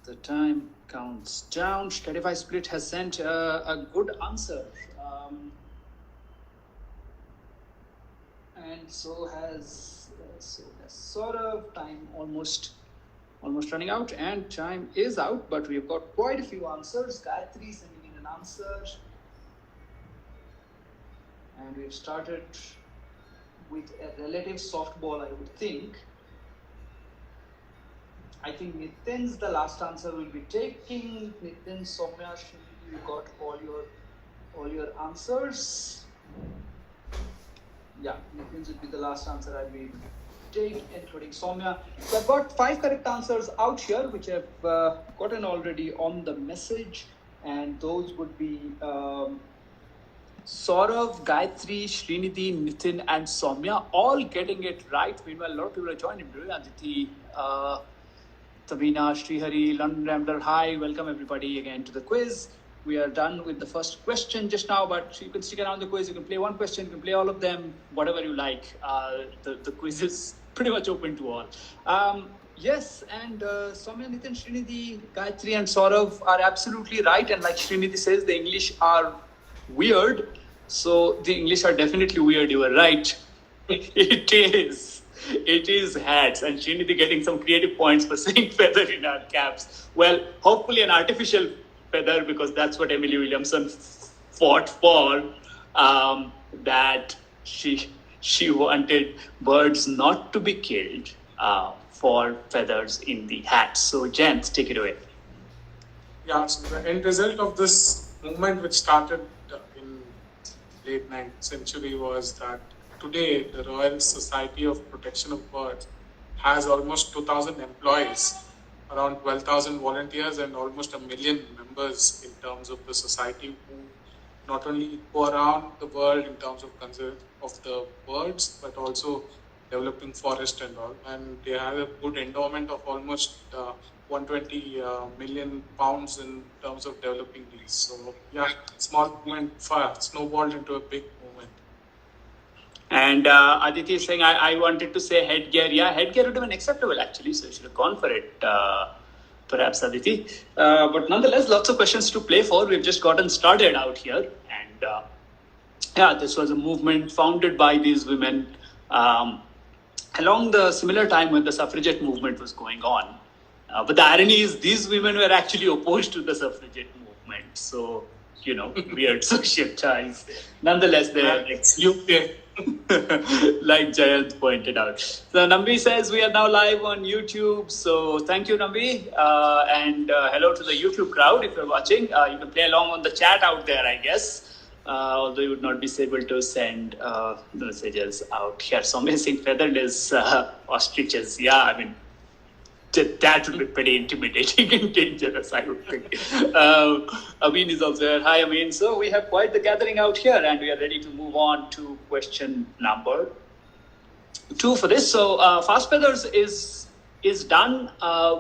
The time counts down. Stratify Split has sent a good answer. And so has sort of time almost running out, and time is out, but we've got quite a few answers. Gayatri sending in an answer. And we've started with a relative softball, I would think. I think Nitin's the last answer we'll be taking. Nitin, Soumya, Shri, you got all your answers. Yeah, Nitin's would be the last answer I'll be able to take, including Soumya. So I've got 5 correct answers out here, which I've gotten already on the message, and those would be Saurav, Gayatri, Srinidhi, Nitin, and Soumya, all getting it right. Meanwhile, a lot of people are joining. Aditi, Tabina, Srihari, London Rambler, hi, welcome everybody again to the quiz. We are done with the first question just now, but you can stick around the quiz. You can play one question, you can play all of them, whatever you like. The quiz is pretty much open to all. Yes, and Soumya, Nitin, Srinidhi, Gayatri, and Saurav are absolutely right. And like Srinidhi says, the English are weird. So the English are definitely weird. You were right. It is. It is hats, and Srinidhi getting some creative points for saying feather in our caps. Well, hopefully an artificial feather, because that's what Emily Williamson fought for. That she wanted birds not to be killed for feathers in the hats. So, gents, take it away. Yeah, so the end result of this movement, which started in late 9th century, was that today, the Royal Society of Protection of Birds has almost 2,000 employees, around 12,000 volunteers, and almost 1 million members in terms of the society, who not only go around the world in terms of conservation of the birds, but also developing forest and all. And they have a good endowment of almost 120 million pounds in terms of developing these. So yeah, small movement snowballed into a big movement. And Aditi is saying, I wanted to say headgear. Yeah, headgear would have been acceptable actually, so you should have gone for it, perhaps, Aditi. But nonetheless, lots of questions to play for. We've just gotten started out here. And yeah, this was a movement founded by these women along the similar time when the suffragette movement was going on. But the irony is, these women were actually opposed to the suffragette movement. So, you know, weird social ties. Nonetheless, they're like Jayant pointed out. So Nambi says we are now live on YouTube. So thank you, Nambi. And hello to the YouTube crowd if you're watching. You can play along on the chat out there, I guess. Although you would not be able to send the messages out here. So amazing feathered is ostriches. Yeah, I mean, that would be pretty intimidating and dangerous, I would think. Amin is also there. Hi, Amin. So we have quite the gathering out here, and we are ready to move on to question number 2 for this. So fast feathers is done.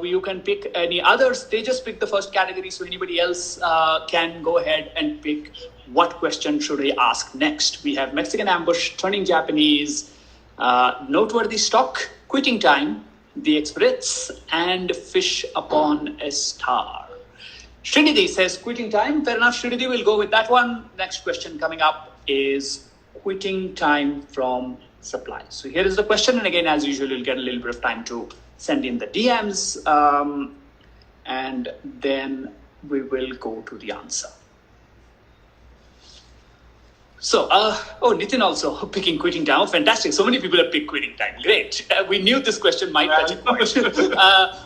You can pick any others. They just pick the first category, so anybody else can go ahead and pick what question should I ask next. We have Mexican ambush, turning Japanese, noteworthy stock, quitting time, the Express, and fish upon a star. Srinidhi says quitting time. Fair enough, Srinidhi, we'll go with that one. Next question coming up is quitting time from supply. So here is the question, and again, as usual, you'll get a little bit of time to send in the DMs, and then we will go to the answer. So, Nitin also picking quitting time. Oh, fantastic. So many people have picked quitting time. Great. We knew this question might touch a point.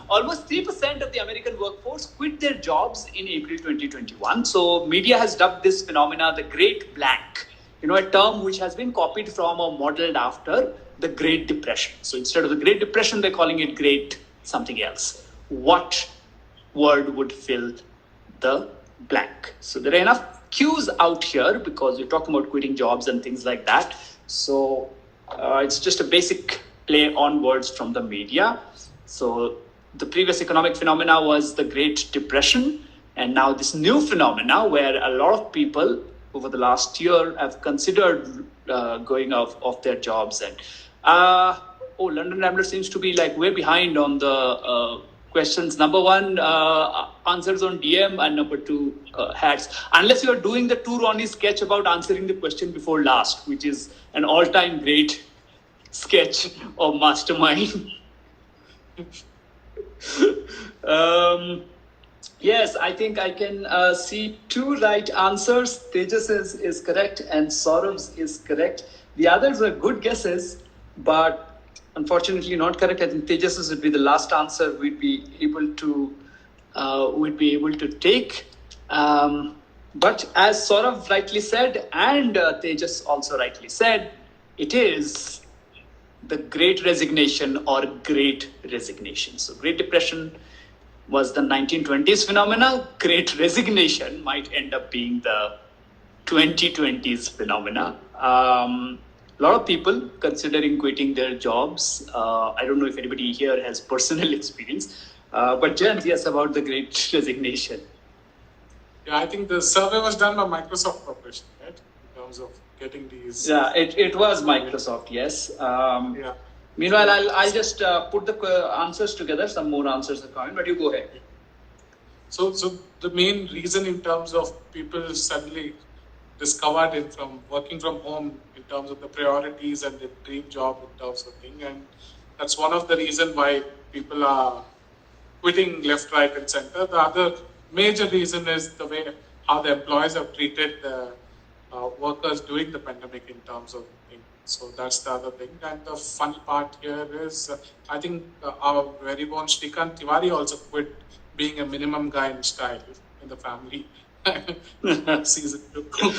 Almost 3% of the American workforce quit their jobs in April 2021. So media has dubbed this phenomena the Great Blank, a term which has been copied from or modeled after the Great Depression. So instead of the Great Depression, they're calling it Great something else. What word would fill the blank? So there are enough cues out here because we're talking about quitting jobs and things like that. So it's just a basic play on words from the media. So the previous economic phenomena was the Great Depression, and now this new phenomena where a lot of people over the last year have considered going off their jobs. And London Rambler seems to be like way behind on the questions. Number one, answers on DM, and number two, hats. Unless you are doing the two Ronnie sketch about answering the question before last, which is an all-time great sketch of mastermind. Yes, I think I can see two right answers. Tejas is correct and Saurav's is correct. The others are good guesses, but unfortunately not correct. I think Tejas's would be the last answer we'd be able to take. But as Saurav rightly said, and Tejas also rightly said, it is the Great Resignation or Great Resignation. So Great Depression was the 1920s phenomena. Great Resignation might end up being the 2020s phenomena. A lot of people considering quitting their jobs. I don't know if anybody here has personal experience, but Jens, yes, about the Great Resignation. Yeah, I think the survey was done by Microsoft Corporation, right? In terms of getting these. Yeah, it was Microsoft, yes. Yeah. Meanwhile, I'll just put the answers together. Some more answers are coming, but you go ahead. So the main reason in terms of people suddenly discovered from working from home in terms of the priorities and the dream job in terms of thing, and that's one of the reasons why people are quitting left, right, and center. The other major reason is the way how the employers have treated the workers during the pandemic in terms of things. So that's the other thing. And the fun part here is, I think our very own Shrikant Tiwari also quit being a minimum guy in style in the family. Season 2.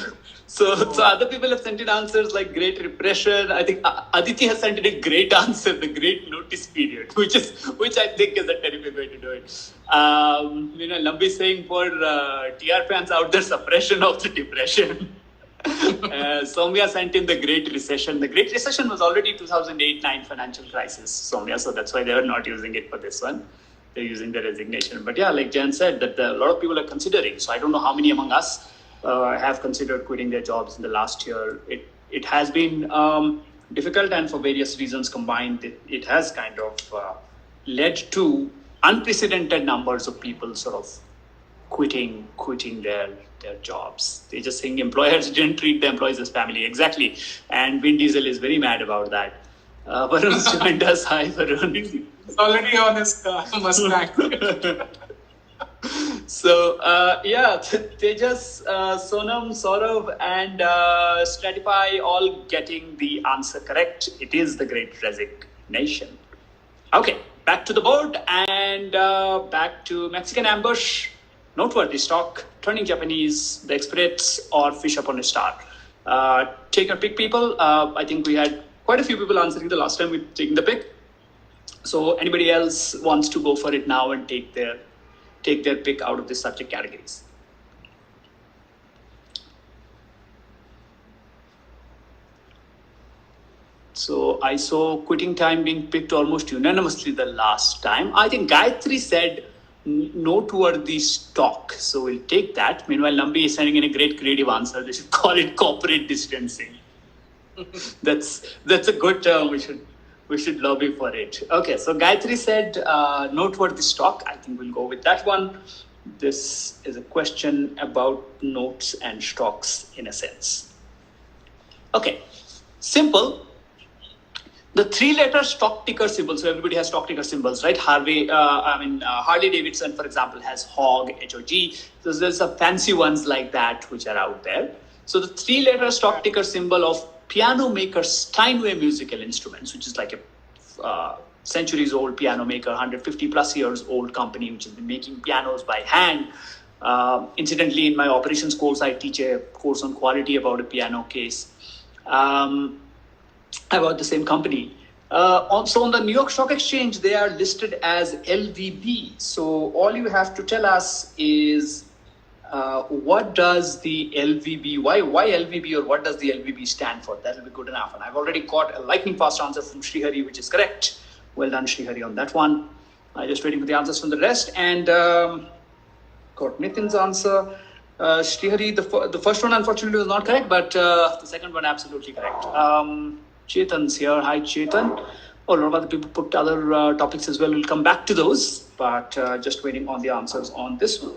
So other people have sent in answers like Great Repression. I think Aditi has sent in a great answer, the Great Notice Period, which I think is a terrible way to do it. Lambi saying for TR fans out there, suppression of the depression. Soumya sent in the Great Recession. The Great Recession was already 2008-9 financial crisis, Soumya, so that's why they are not using it for this one. They're using the resignation. But yeah, like Jan said, that a lot of people are considering. So I don't know how many among us have considered quitting their jobs in the last year. It has been difficult, and for various reasons combined, it has kind of led to unprecedented numbers of people sort of quitting their jobs. They're just saying employers didn't treat the employees as family. Exactly. And Vin Diesel is very mad about that. Varun's joined us. Hi, Varun. It's already on his Mustang. So, Tejas, Sonam, Saurav, and Stratify all getting the answer correct. It is the Great Resignation. Okay, back to the board and back to Mexican Ambush, Noteworthy Stock, Turning Japanese, The Experts, or Fish Upon a Star. Take your pick, people. I think we had quite a few people answering the last time we taking the pick. So anybody else wants to go for it now and take their pick out of the subject categories. So I saw Quitting Time being picked almost unanimously the last time. I think Gayatri said Noteworthy Stock. So we'll take that. Meanwhile, Lambi is sending in a great creative answer. They should call it corporate distancing. That's a good term. We should lobby for it. Okay, so Gayatri said Noteworthy Stock. I think we'll go with that one. This is a question about notes and stocks in a sense. Okay, simple. The three-letter stock ticker symbol. So everybody has stock ticker symbols, right? Harley Davidson, for example, has HOG, HOG. So there's some fancy ones like that which are out there. So the three-letter stock ticker symbol of piano maker Steinway Musical Instruments, which is like a centuries-old piano maker, 150 plus years old company, which has been making pianos by hand. Incidentally, in my operations course, I teach a course on quality about a piano case. About the same company. Also on the New York Stock Exchange, they are listed as LVB. So all you have to tell us is what does the LVB, why LVB, or what does the LVB stand for? That will be good enough. And I've already got a lightning fast answer from Srihari, which is correct. Well done, Srihari, on that one. I'm just waiting for the answers from the rest. And got Nitin's answer. Srihari, the first one unfortunately was not correct, but the second one absolutely correct. Chetan's here. Hi, Chetan. a lot of other people put other topics as well. We'll come back to those, but just waiting on the answers on this one.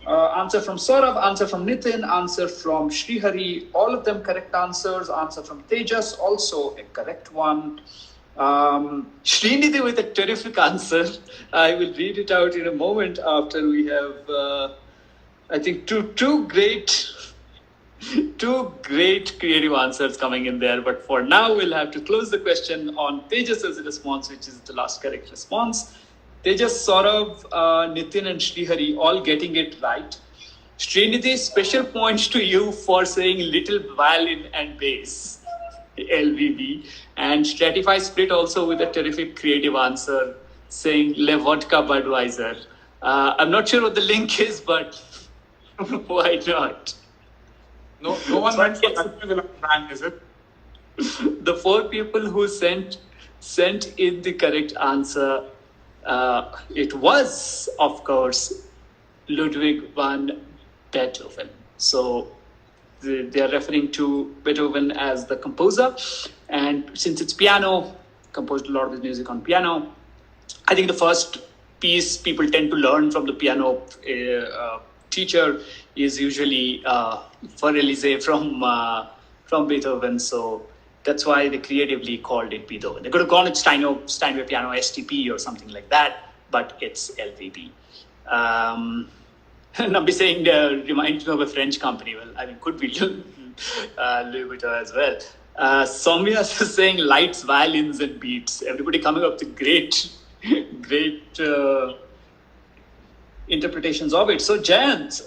Answer from Saurabh, answer from Nitin, answer from Srihari, all of them correct answers. Answer from Tejas, also a correct one. Srinidhi with a terrific answer. I will read it out in a moment after we have, I think, two great creative answers coming in there. But for now, we'll have to close the question on Tejas's response, which is the last correct response. Tejas, Saurabh, Nitin, and Srihari all getting it right. Srinidhi, special points to you for saying little violin and bass, LVB. And Stratify split also with a terrific creative answer, saying Le Vodka Budweiser. I'm not sure what the link is, but why not? No one went for that brand, is it? The 4 people who sent in the correct answer, it was, of course, Ludwig van Beethoven. So they are referring to Beethoven as the composer. And since it's piano, composed a lot of his music on piano. I think the first piece people tend to learn from the piano teacher is usually For Elysee from Beethoven. So that's why they creatively called it Beethoven. They could have called it Steinway Piano STP or something like that, but it's LVB. Nambi saying reminds me of a French company. Well, I mean, could be Louis Vuitton as well. Soumya is saying lights, violins, and beats. Everybody coming up with great interpretations of it. So, Jayant,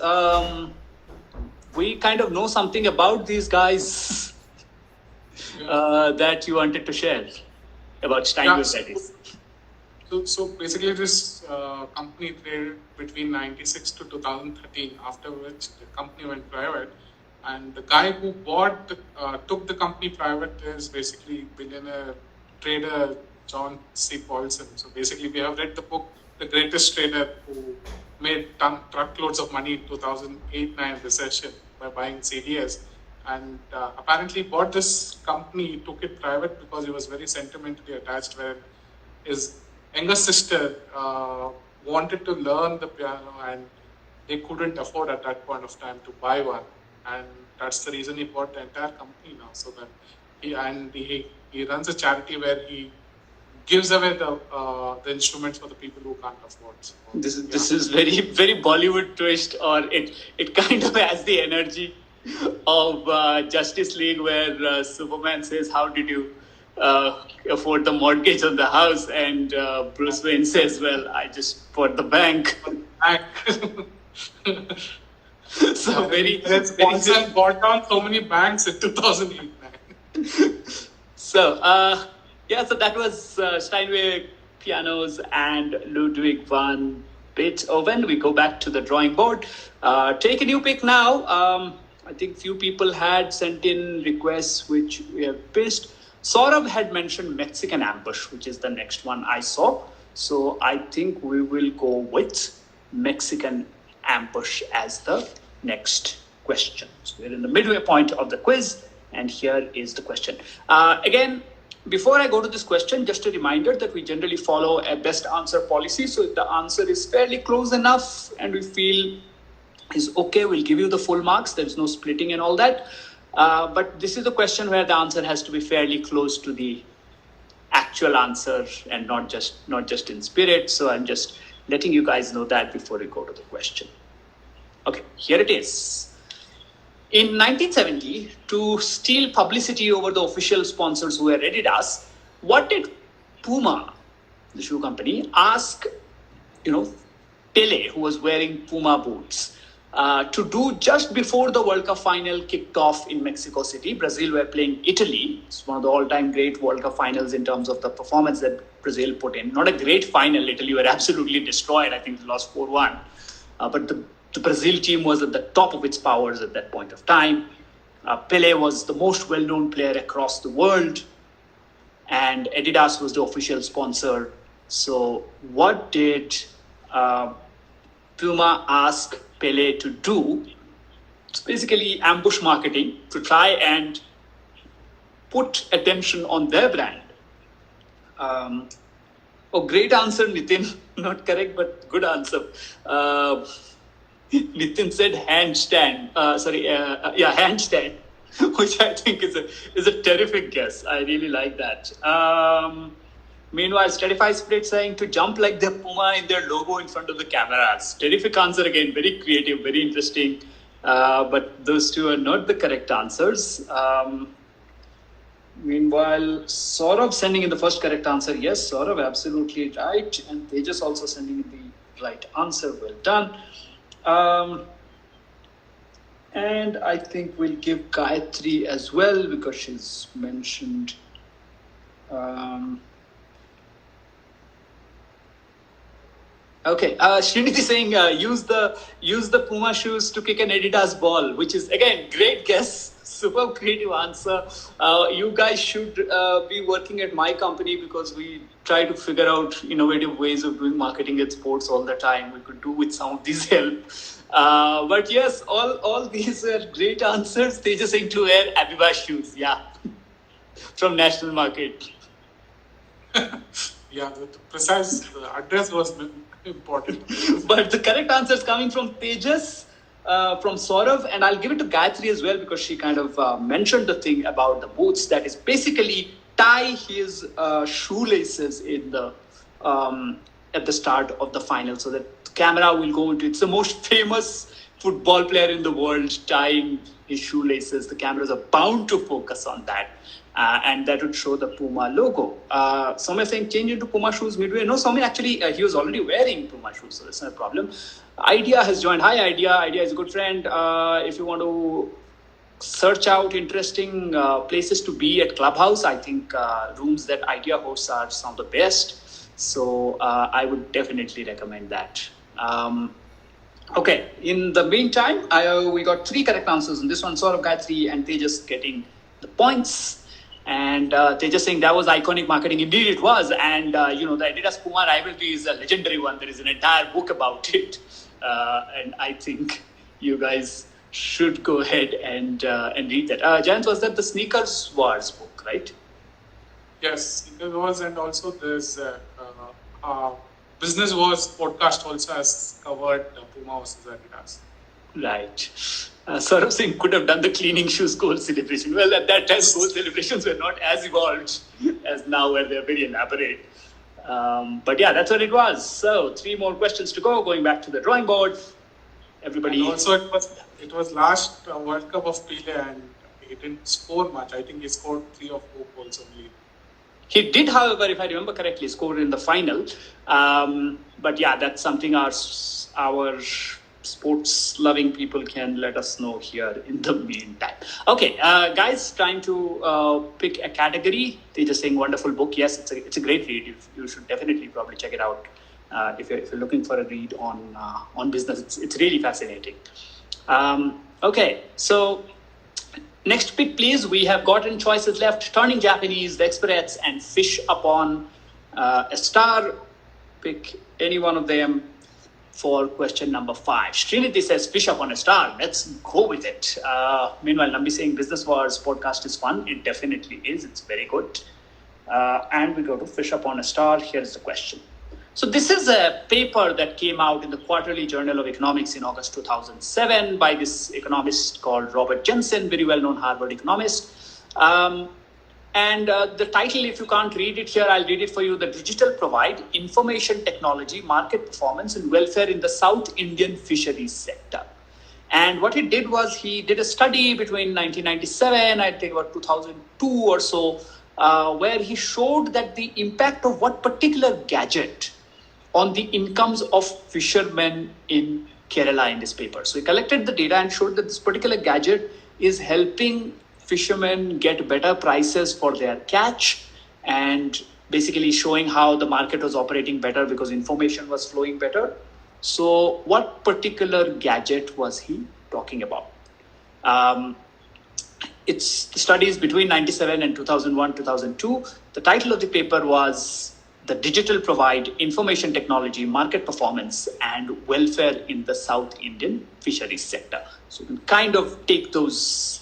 we kind of know something about these guys that you wanted to share about Steinway, that is. So basically, this company traded between 96 to 2013, after which the company went private. And the guy who took the company private is basically billionaire trader John C. Paulson. So basically, we have read the book, The Greatest Trader, who made truckloads of money in 2008-9 recession by buying CDS. And apparently bought this company, took it private because he was very sentimentally attached, where his younger sister wanted to learn the piano and they couldn't afford at that point of time to buy one. And that's the reason he bought the entire company now, so that he runs a charity where he gives away the instruments for the people who can't afford. So, this is very, very Bollywood twist, or it kind of has the energy of Justice League, where Superman says, "How did you afford the mortgage on the house?" And Bruce Wayne says, "Well, I just bought the bank." So very bought down so many banks in 2008. So so that was Steinway pianos and Ludwig van Beethoven. We go back to the drawing board. Take a new pick now. I think few people had sent in requests which we have pissed. Saurabh had mentioned Mexican ambush, which is the next one I saw. So I think we will go with Mexican ambush as the next question. So we're in the midway point of the quiz, and here is the question. Again, before I go to this question, just a reminder that we generally follow a best answer policy. So if the answer is fairly close enough and we feel is okay, we'll give you the full marks. There's no splitting and all that. But this is a question where the answer has to be fairly close to the actual answer and not just in spirit. So I'm just letting you guys know that before we go to the question. Okay, here it is. In 1970, to steal publicity over the official sponsors who were Adidas, what did Puma, the shoe company, ask, Pele, who was wearing Puma boots, to do just before the World Cup final kicked off in Mexico City? Brazil were playing Italy. It's one of the all-time great World Cup finals in terms of the performance that Brazil put in. Not a great final. Italy were absolutely destroyed. I think they lost 4-1. But the Brazil team was at the top of its powers at that point of time. Pele was the most well-known player across the world, and Adidas was the official sponsor. So what did Puma ask Pele to do? It's basically ambush marketing to try and put attention on their brand. Great answer, Nitin. Not correct, but good answer. Nitin said handstand. Handstand, which I think is a terrific guess. I really like that. Meanwhile, Steadify Split saying to jump like the puma in their logo in front of the cameras. Terrific answer again. Very creative, very interesting. But those two are not the correct answers. Meanwhile, Saurabh sending in the first correct answer. Yes, Saurabh, absolutely right. And Tejas also sending in the right answer. Well done. And I think we'll give Gayatri as well because she's mentioned. Okay, Srinidhi saying use the Puma shoes to kick an Adidas ball, which is again great guess. Super creative answer. You guys should be working at my company because we try to figure out innovative ways of doing marketing at sports all the time. We could do with some of these help. But yes, all these are great answers. They just saying to wear Abiba shoes. Yeah, from National Market. Yeah, the precise address was important. But the correct answer is coming from Tejas. From Saurav, and I'll give it to Gayatri as well because she kind of mentioned the thing about the boots. That is basically tie his shoelaces in the at the start of the final, so that the camera will go into. It's the most famous football player in the world tying his shoelaces. The cameras are bound to focus on that, and that would show the Puma logo. Soumya saying change into Puma shoes midway. No, Soumya actually he was already wearing Puma shoes, so that's not a problem. Idea has joined. Hi, Idea. Idea is a good friend. If you want to search out interesting places to be at Clubhouse, I think rooms that Idea hosts are some of the best. So I would definitely recommend that. Okay. In the meantime, we got 3 correct answers in this one. Saurabh, Gayatri, and Tejas getting the points. And Tejas saying that was iconic marketing. Indeed, it was. And the Adidas Puma rivalry is a legendary one. There is an entire book about it. And I think you guys should go ahead and read that. Jayant, was that the Sneakers Wars book, right? Yes, Sneakers Wars, and also there's Business Wars podcast also has covered Puma versus Adidas. Right. Saurabh Singh could have done the cleaning shoes goal celebration. Well, at that time, goal celebrations were not as evolved as now, where they're very elaborate. But yeah, that's what it was. So 3 more questions to go. Going back to the drawing board. Everybody. And also, it was last World Cup of Pele, and he didn't score much. I think he scored 3 or 4 goals only. He did, however, if I remember correctly, score in the final. But yeah, that's something our sports-loving people can let us know here in the meantime. Okay, guys, trying to pick a category. They're just saying wonderful book. Yes, it's a great read. You should definitely probably check it out if you're looking for a read on business. It's really fascinating. Okay, so next pick, please. We have gotten choices left: Turning Japanese, The Experts, and Fish Upon a Star. Pick any one of them for question number 5. Srinidhi says Fish Upon a Star. Let's go with it. Meanwhile, Nambi saying Business Wars podcast is fun. It definitely is. It's very good. And we go to Fish Upon a Star. Here's the question. So this is a paper that came out in the Quarterly Journal of Economics in August 2007 by this economist called Robert Jensen, very well-known Harvard economist. And the title, if you can't read it here, I'll read it for you. The Digital Provide Information Technology, Market Performance and Welfare in the South Indian Fisheries Sector. And what he did was he did a study between 1997, I think about 2002 or so, where he showed that the impact of what particular gadget on the incomes of fishermen in Kerala in this paper. So he collected the data and showed that this particular gadget is helping fishermen get better prices for their catch, and basically showing how the market was operating better because information was flowing better. So what particular gadget was he talking about? It's studies between 97 and 2001, 2002. The title of the paper was The Digital Provide Information Technology, Market Performance and Welfare in the South Indian Fisheries Sector. So you can kind of take those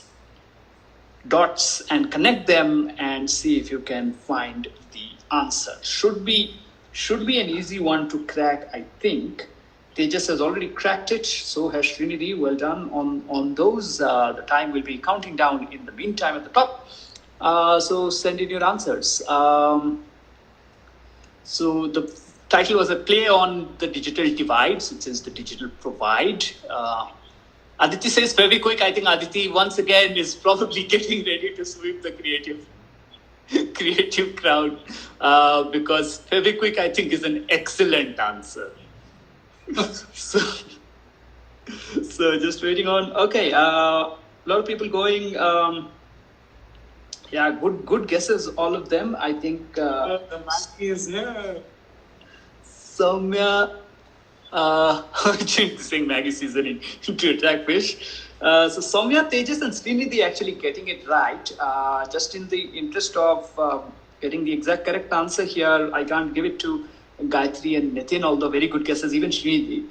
dots and connect them and see if you can find the answer. Should be an easy one to crack, I think. Tejas has already cracked it, so has Srinidhi. Well done on those. The time will be counting down in the meantime at the top. So send in your answers. So the title was a play on the digital divide, since it's the digital provide. Aditi says very quick. I think Aditi once again is probably getting ready to sweep the creative crowd, because Feviquick, I think, is an excellent answer. so just waiting on. Okay, a lot of people going. Yeah, good guesses, all of them. I think the Maggie is here. Soumya, saying Maggie season into attack fish. So Soumya, Tejas, and Srinidhi actually getting it right. Just in the interest of getting the exact correct answer here, I can't give it to Gayatri and Nitin, although very good guesses. Even Srinidhi,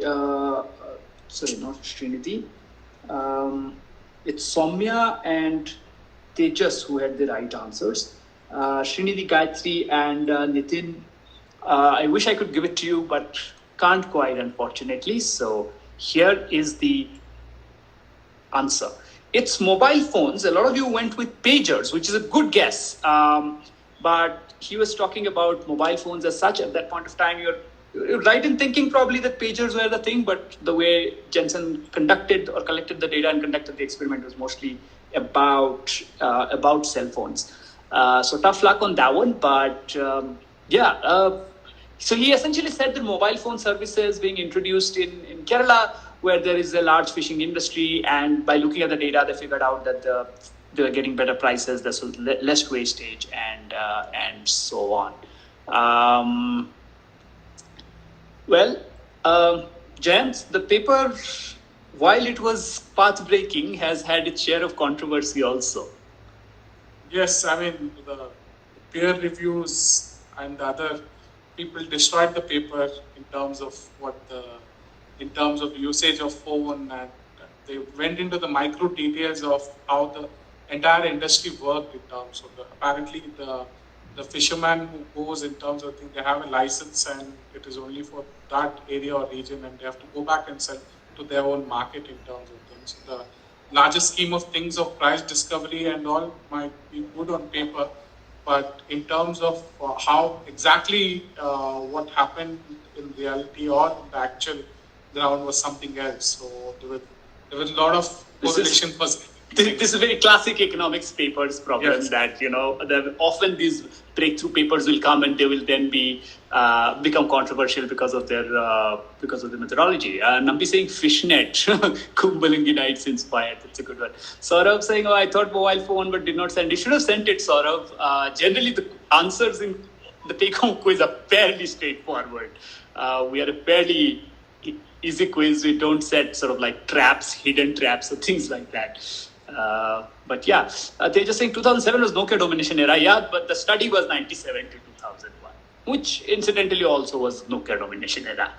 sorry, not Srinidhi. It's Soumya and Tejas who had the right answers. Srinidhi, Gayatri, and Nitin. I wish I could give it to you, but can't quite, unfortunately. So here is the answer. It's mobile phones. A lot of you went with pagers, which is a good guess. But he was talking about mobile phones as such. At that point of time, you're right in thinking probably that pagers were the thing, but the way Jensen conducted or collected the data and conducted the experiment was mostly about cell phones. So tough luck on that one, but so he essentially said that mobile phone services being introduced in Kerala, where there is a large fishing industry, and by looking at the data, they figured out that they were getting better prices, there's less wastage, and so on. Jayant, the paper, while it was path-breaking, has had its share of controversy also. Yes, I mean, the peer reviews and the other people destroyed the paper in terms of usage of phone, and they went into the micro details of how the entire industry worked in terms of apparently the fisherman who goes in terms of they have a license and it is only for that area or region, and they have to go back and sell to their own market in terms of things. The larger scheme of things of price discovery and all might be good on paper, but in terms of how exactly what happened in reality or in the actual ground was something else. So there was a lot of correlation. This is a very classic economics papers problem. Yes. That often these breakthrough papers will come and they will then become controversial because of their methodology. Nambi saying fishnet, Kumbalingi Nights inspired. That's a good one. Saurabh saying, I thought mobile phone but did not send. You should have sent it, Saurabh. Generally the answers in the take-home quiz are fairly straightforward. We are a fairly easy quiz. We don't set sort of like traps, hidden traps, or things like that. But yeah, they're just saying 2007 was Nokia domination era. Yeah, but the study was 97 to 2001, which incidentally also was Nokia domination era.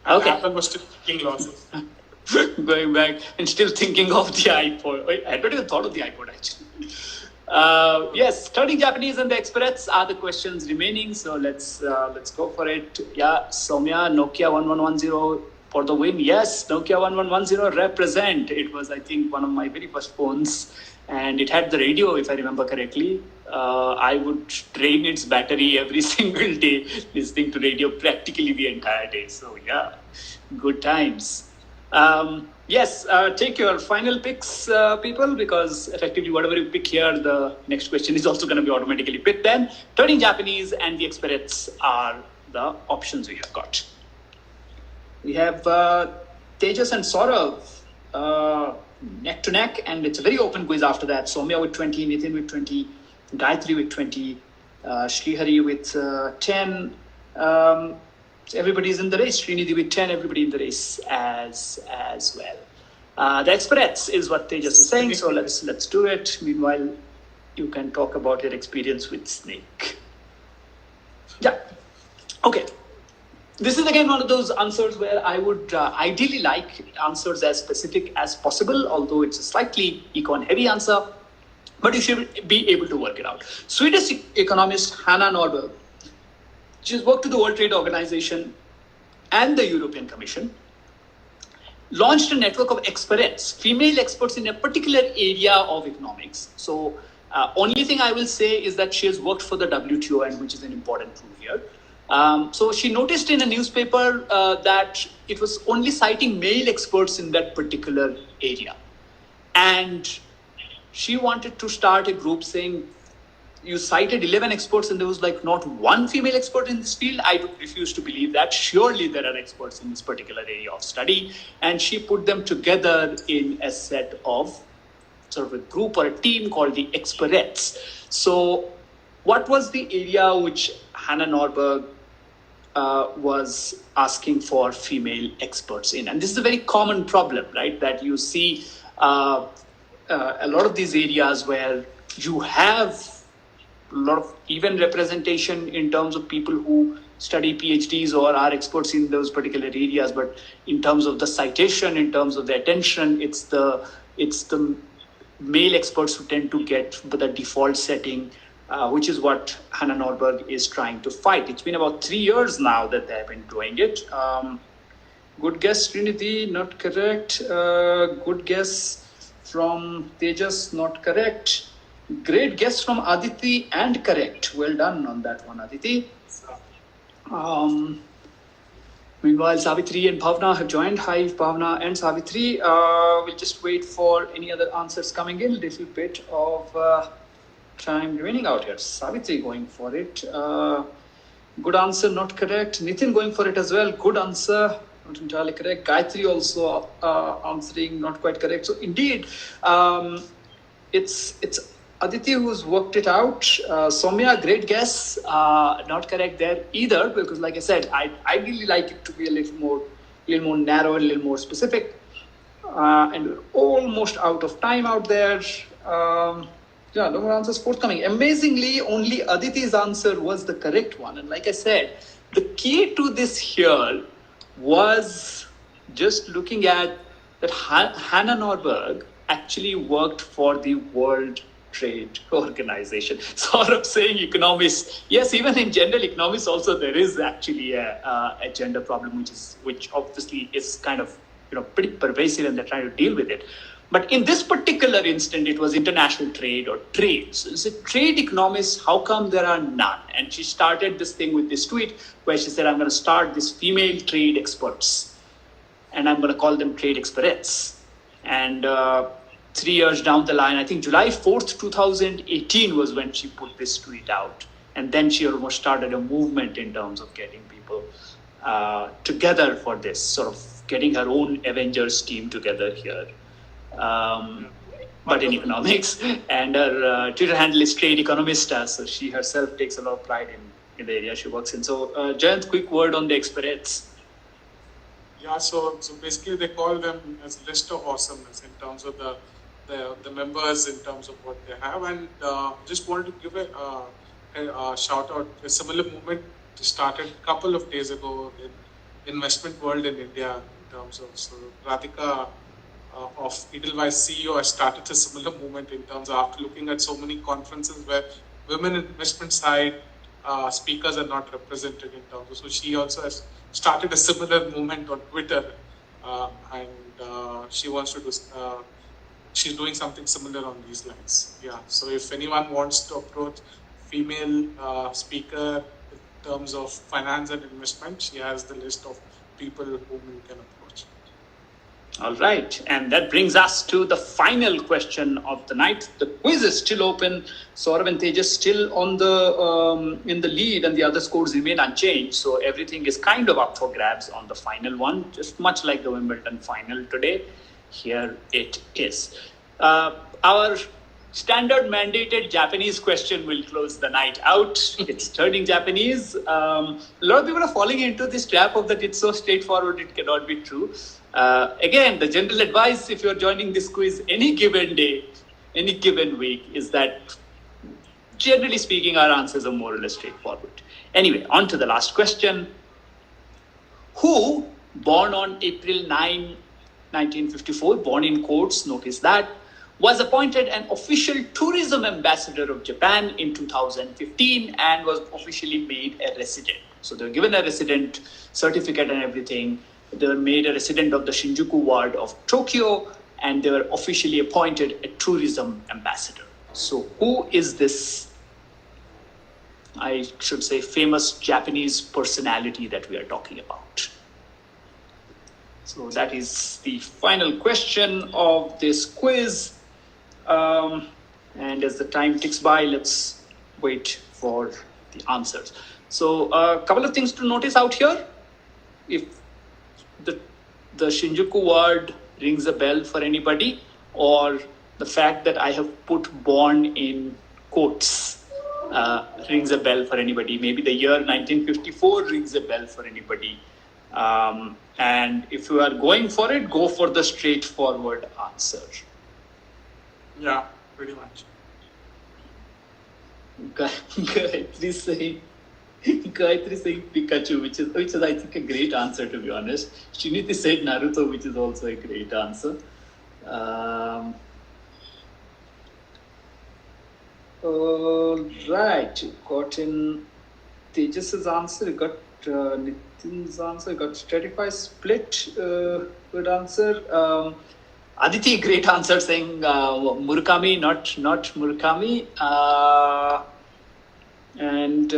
Okay. Apple was still taking losses. Going back and still thinking of the iPod. Wait, I hadn't even thought of the iPod actually. Yes, studying Japanese and the experts are the questions remaining. So let's go for it. Yeah, Soumya, Nokia 1110 for the win. Yes, Nokia 1110 represent. It was, I think, one of my very first phones, and it had the radio, if I remember correctly. I would drain its battery every single day, listening to radio practically the entire day. So yeah, good times. Yes, take your final picks, people, because effectively whatever you pick here, the next question is also going to be automatically picked then. Turning Japanese and the experts are the options we have got. We have Tejas and Saurav neck to neck, and it's a very open quiz after that. Soumya with 20, Nitin with 20, Gayatri with 20, Srihari with 10. Everybody's in the race. Srinidhi with 10, everybody in the race as well. The experts is what Tejas is saying, so let's do it. Meanwhile, you can talk about your experience with Snake. Yeah. Okay. This is again one of those answers where I would ideally like answers as specific as possible, although it's a slightly econ heavy answer, but you should be able to work it out. Swedish economist Hanna Norberg, she's worked with the World Trade Organization and the European Commission, launched a network of experts, female experts in a particular area of economics. So only thing I will say is that she has worked for the WTO, and which is an important clue here. So she noticed in a newspaper that it was only citing male experts in that particular area. And she wanted to start a group saying, you cited 11 experts and there was like not one female expert in this field. I refuse to believe that. Surely there are experts in this particular area of study. And she put them together in a set of sort of a group or a team called the experts. So what was the area which Hanna Norberg was asking for female experts in? And this is a very common problem, right? That you see a lot of these areas where you have a lot of even representation in terms of people who study PhDs or are experts in those particular areas, but in terms of the citation, in terms of the attention, it's the male experts who tend to get the default setting, which is what Hanna Norberg is trying to fight. It's been about 3 years now that they have been doing it. Good guess, Srinidhi, not correct. Good guess from Tejas, not correct. Great guess from Aditi and correct. Well done on that one, Aditi. Meanwhile, Savitri and Bhavna have joined. Hi, Bhavna and Savitri. We'll just wait for any other answers coming in. A little bit of time remaining out here. Savitri going for it. Good answer, not correct. Nitin going for it as well. Good answer, not entirely correct. Gayatri also answering, not quite correct. So indeed, it's Aditi who's worked it out. Soumya, great guess. Not correct there either, because like I said, I really like it to be a little more narrow, a little more specific. And we're almost out of time out there. No more answers forthcoming. Amazingly, only Aditi's answer was the correct one. And like I said, the key to this here was just looking at that Hanna Norberg actually worked for the World Trade Organization. Sort of saying economists, yes, even in general economics also there is actually a gender problem, which obviously is kind of pretty pervasive, and they're trying to deal with it. But in this particular instant, it was international trade or trade. So it's a trade economist, how come there are none? And she started this thing with this tweet where she said, I'm going to start this female trade experts, and I'm going to call them trade experts. And 3 years down the line, I think July 4th, 2018 was when she put this tweet out. And then she almost started a movement in terms of getting people together for this, sort of getting her own Avengers team together here. But in economics, and her Twitter handle is Trade Economista, so she herself takes a lot of pride in the area she works in. So, Jayant, quick word on the experts. Yeah, so basically they call them as list of awesomeness in terms of the members, in terms of what they have, and just wanted to give a shout out. A similar movement started a couple of days ago in investment world in India in terms of, so Radhika of Edelweiss CEO has started a similar movement in terms of, after looking at so many conferences where women in investment side speakers are not represented in terms of, so she also has started a similar movement on Twitter, and she wants to do, she's doing something similar on these lines. Yeah, so if anyone wants to approach female speaker in terms of finance and investment, she has the list of people whom you can approach. All right, and that brings us to the final question of the night. The quiz is still open. Saurav and Tejas still on the in the lead, and the other scores remain unchanged. So everything is kind of up for grabs on the final one, just much like the Wimbledon final today. Here it is. Our standard mandated Japanese question will close the night out. It's turning Japanese. A lot of people are falling into this trap of that it's so straightforward it cannot be true. Again, the general advice if you're joining this quiz any given day, any given week, is that generally speaking our answers are more or less straightforward. Anyway, on to the last question. who, born on April 9, 1954, born in quotes, notice that, was appointed an official tourism ambassador of Japan in 2015 and was officially made a resident. So they were given a resident certificate and everything. They were made a resident of the Shinjuku ward of Tokyo, and they were officially appointed a tourism ambassador. So who is this, I should say, famous Japanese personality that we are talking about? So that is the final question of this quiz. And as the time ticks by, let's wait for the answers. So a couple of things to notice out here. If the Shinjuku word rings a bell for anybody, or the fact that I have put born in quotes rings a bell for anybody. Maybe the year 1954 rings a bell for anybody. And if you are going for it, go for the straightforward answer. Yeah, pretty much. Gayatri saying Pikachu, which is I think a great answer, to be honest. Shiniti said Naruto, which is also a great answer. Right, got in Tejas's answer, got Nitin's answer, got Stratify split. Good answer. Aditi, great answer, saying Murakami, not Murakami, and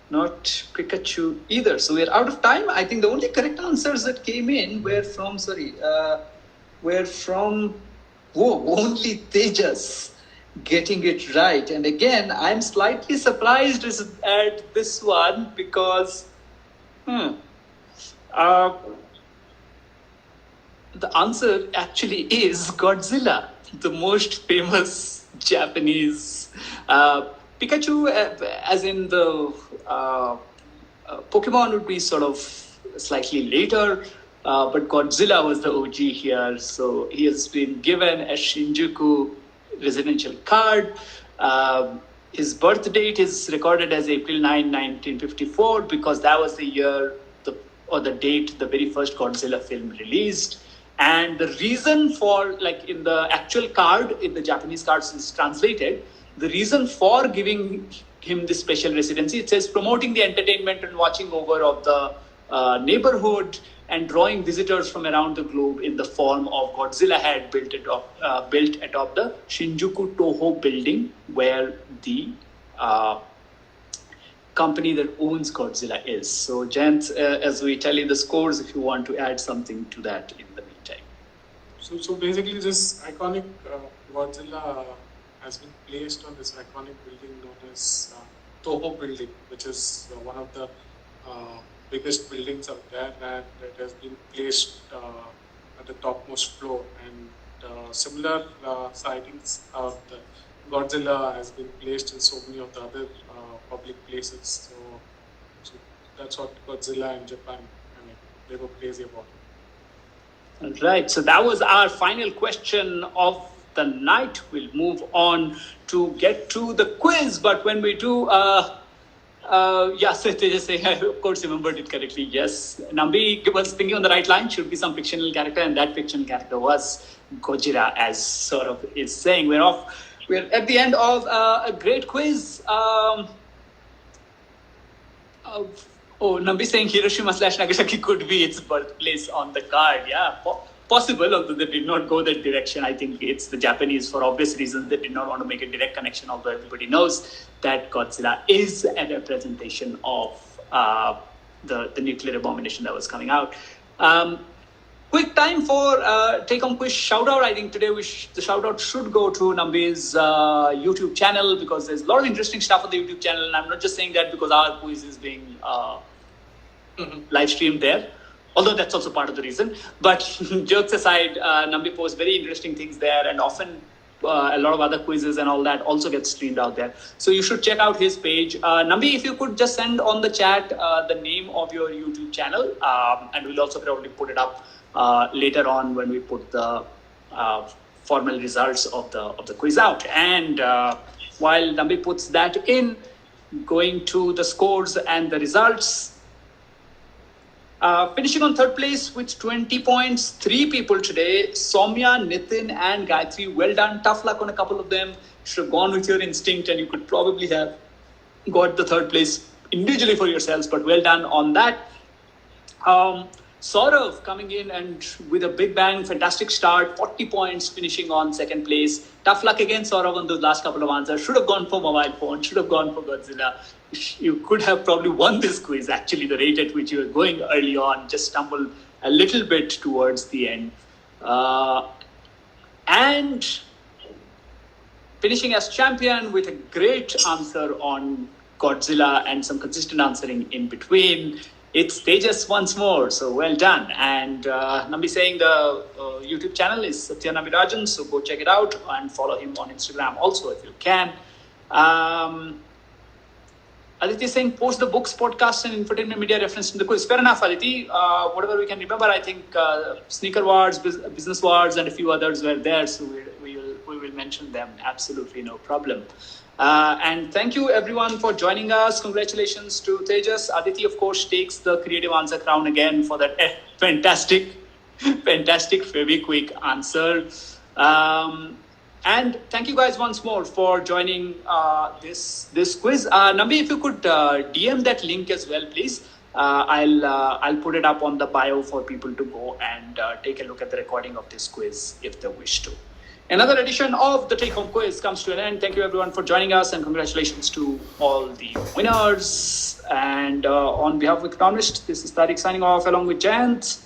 not Pikachu either. So we're out of time. I think the only correct answers that came in were from only Tejas getting it right. And again, I'm slightly surprised at this one because the answer actually is Godzilla, the most famous Japanese Pikachu, as in the Pokemon, would be sort of slightly later, but Godzilla was the OG here. So he has been given a Shinjuku residential card. His birth date is recorded as April 9, 1954, because that was the year the date the very first Godzilla film released. And the reason for, like in the actual card, in the Japanese cards is translated, the reason for giving him this special residency, it says promoting the entertainment and watching over of the neighborhood and drawing visitors from around the globe in the form of Godzilla had built atop the Shinjuku Toho building, where the company that owns Godzilla is. So, gents, as we tally the scores, if you want to add something to that in the meantime. So basically, this iconic Godzilla has been placed on this iconic building known as Toho building, which is one of the biggest buildings out there, and it has been placed at the topmost floor. And similar sightings of the Godzilla has been placed in so many of the other public places. So that's what Godzilla in Japan, they were crazy about. Right, so that was our final question of the night. We'll move on to get to the quiz, but when we do, so just saying, I of course remembered it correctly. Yes, Nambi was thinking on the right line, should be some fictional character, and that fictional character was Gojira, as sort of is saying. We're at the end of a great quiz. Nambi saying Hiroshima/Nagasaki could be its birthplace on the card. Yeah, possible, although they did not go that direction. I think it's the Japanese, for obvious reasons, they did not want to make a direct connection, although everybody knows that Godzilla is a representation of the nuclear abomination that was coming out. Quick time for take-home quiz shout-out. I think today the shout-out should go to Nambi's YouTube channel, because there's a lot of interesting stuff on the YouTube channel, and I'm not just saying that because our quiz is being live streamed there, although that's also part of the reason. But jokes aside, Nambi posts very interesting things there, and often a lot of other quizzes and all that also get streamed out there. So you should check out his page. Nambi, if you could just send on the chat the name of your YouTube channel, and we'll also probably put it up later on when we put the formal results of the quiz out. And while Nambi puts that in, going to the scores and the results, Finishing on third place with 20 points, 3 people today, Soumya, Nitin and Gayatri. Well done. Tough luck on a couple of them. Should have gone with your instinct and you could probably have got the third place individually for yourselves, but well done on that. Saurav coming in and with a big bang, fantastic start, 40 points, finishing on second place. Tough luck again, Saurav, on those last couple of answers. Should have gone for mobile phone, should have gone for Godzilla. You could have probably won this quiz. Actually, the rate at which you were going early on just stumbled a little bit towards the end. And finishing as champion with a great answer on Godzilla and some consistent answering in between. It's Tejas once more, so well done. And Nambi saying the YouTube channel is Satya Nabirajan, so go check it out and follow him on Instagram also if you can. Aditi saying post the books, podcasts and infotainment media reference in the quiz. Fair enough, Aditi. Whatever we can remember, I think Sneaker Wars, Business Wars and a few others were there, so we will mention them. Absolutely no problem. And thank you everyone for joining us. Congratulations to Tejas. Aditi, of course, takes the creative answer crown again for that fantastic, very quick answer. And thank you guys once more for joining this quiz. Nambi, if you could DM that link as well, please. I'll put it up on the bio for people to go and take a look at the recording of this quiz if they wish to. Another edition of the Take Home Quiz comes to an end. Thank you everyone for joining us and congratulations to all the winners. And on behalf of Economist, this is Tareque signing off along with Jayant.